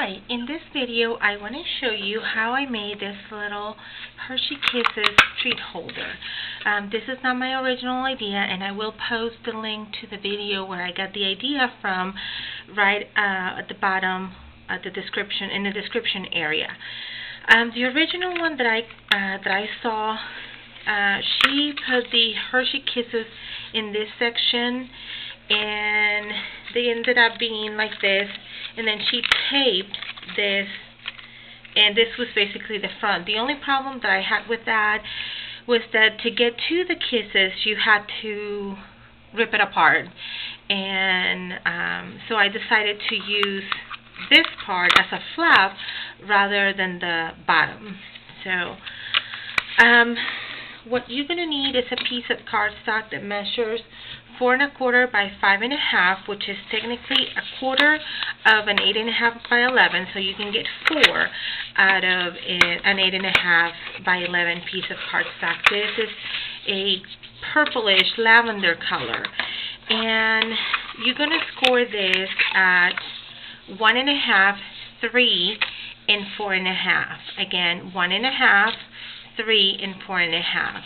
Hi, in this video I want to show you how I made this little Hershey Kisses treat holder. This is not my original idea, and I will post the link to the video where I got the idea from right at the bottom at the description, in the description area. The original one that I saw, she put the Hershey Kisses in this section, and they ended up being like this, and then she taped this, and this was basically the front. The only problem that I had with that was that to get to the kisses you had to rip it apart, and so I decided to use this part as a flap rather than the bottom. So what you're going to need is a piece of cardstock that measures 4 1/4 by 5 1/2, which is technically 1/4 of an 8 1/2 by 11, so you can get 4 out of an 8 1/2 by 11 piece of cardstock. This is a purplish lavender color, and you're going to score this at 1 1/2, 3, and 4 1/2. Again, 1 1/2, 3, and 4 1/2.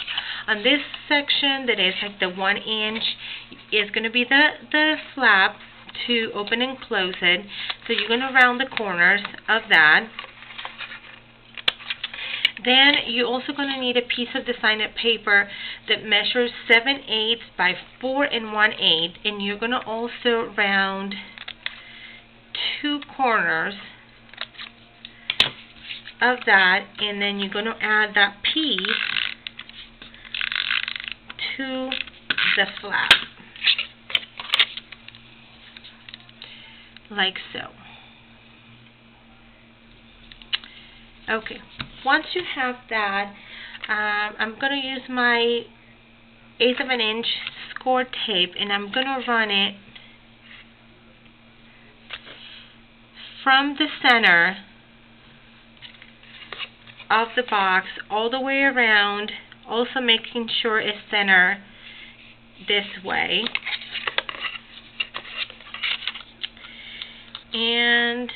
On this section that is like the 1 inch is going to be the flap to open and close it. So you're going to round the corners of that. Then you're also going to need a piece of designer paper that measures 7/8 by 4 1/8, and you're going to also round 2 corners of that, and then you're going to add that piece to the flap, like so. Okay, once you have that, I'm going to use my 1/8 of an inch score tape, and I'm going to run it from the center of the box all the way around, also making sure it's center this way, and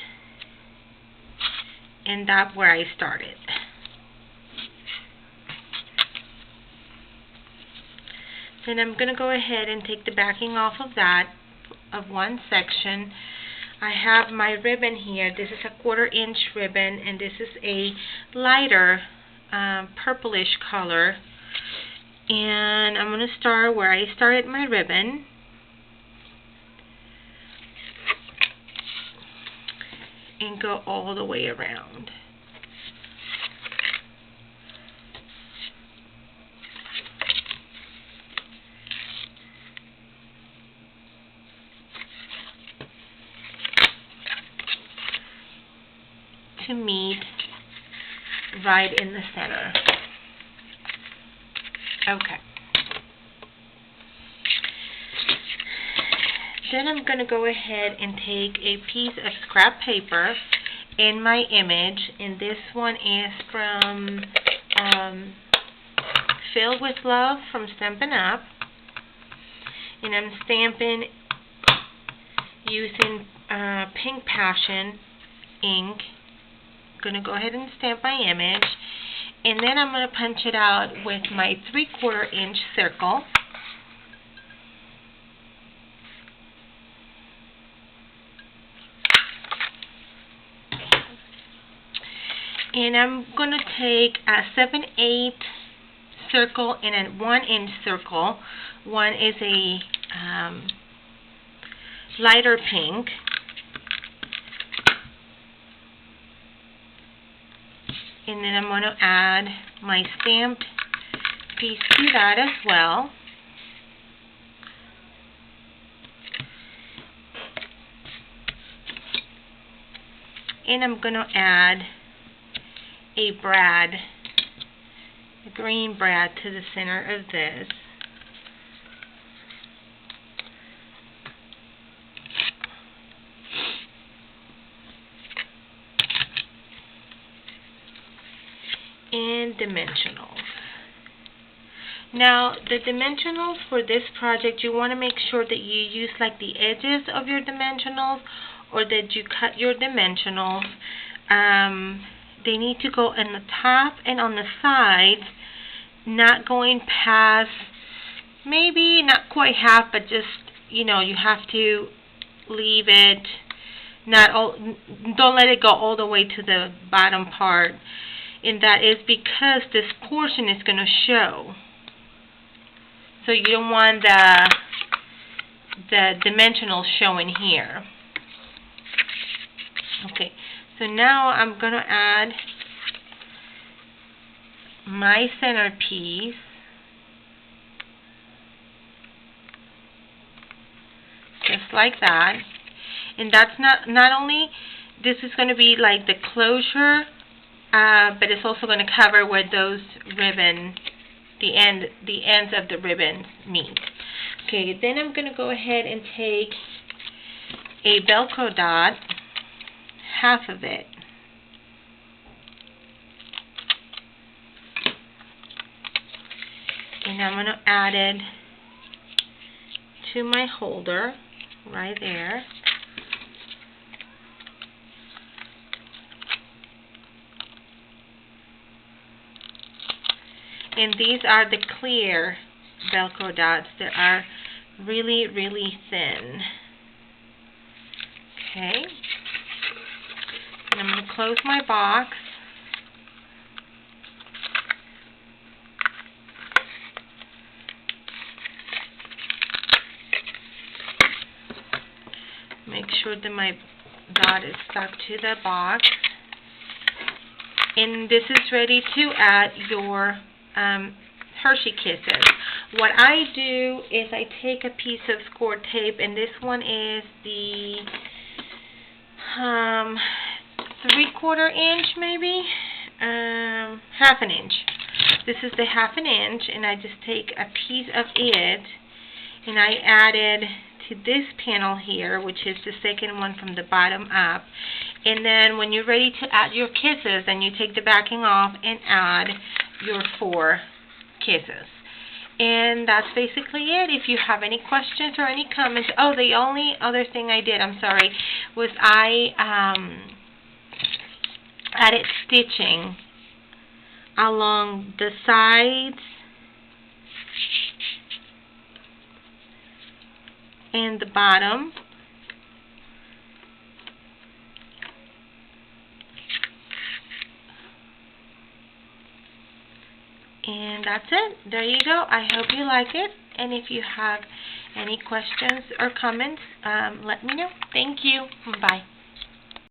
that's where I started. Then I'm going to go ahead and take the backing off of that, of one section. I have my ribbon here. This is a 1/4 inch ribbon, and this is a lighter purplish color. And I'm going to start where I started my ribbon. And go all the way around. To meet right in the center. Okay. Then I'm going to go ahead and take a piece of scrap paper in my image, and this one is from Filled with Love from Stampin' Up, and I'm stamping using Pink Passion ink. I'm going to go ahead and stamp my image, and then I'm going to punch it out with my 3/4 inch circle. And I'm going to take a 7/8 circle and a 1 inch circle. One is a lighter pink. And then I'm going to add my stamped piece to that as well. And I'm going to add a brad, a green brad, to the center of this. And dimensionals. Now, the dimensionals for this project, you want to make sure that you use like the edges of your dimensionals or that you cut your dimensionals, they need to go in the top and on the sides, not going past, maybe not quite half, but just, you have to leave it, don't let it go all the way to the bottom part. And that is because this portion is going to show. So you don't want the dimensionals showing here. Okay, so now I'm going to add my centerpiece. Just like that. And that's not only, this is going to be like the closure, but it's also going to cover where those ribbon, the ends of the ribbon meet. Okay, then I'm going to go ahead and take a Velcro dot, half of it, and I'm going to add it to my holder right there. And these are the clear Velcro dots that are really, really thin. Okay. And I'm going to close my box. Make sure that my dot is stuck to the box. And this is ready to add your Hershey Kisses. What I do is I take a piece of score tape, and this one is the 3/4 inch, maybe, half an inch. This is the half an inch, and I just take a piece of it and I add it to this panel here, which is the second one from the bottom up. And then when you're ready to add your kisses, then you take the backing off and add your 4 kisses. And that's basically it. If you have any questions or any comments, oh, the only other thing I did, I'm sorry, was I added stitching along the sides and the bottom. And that's it. There you go. I hope you like it. And if you have any questions or comments, let me know. Thank you. Bye.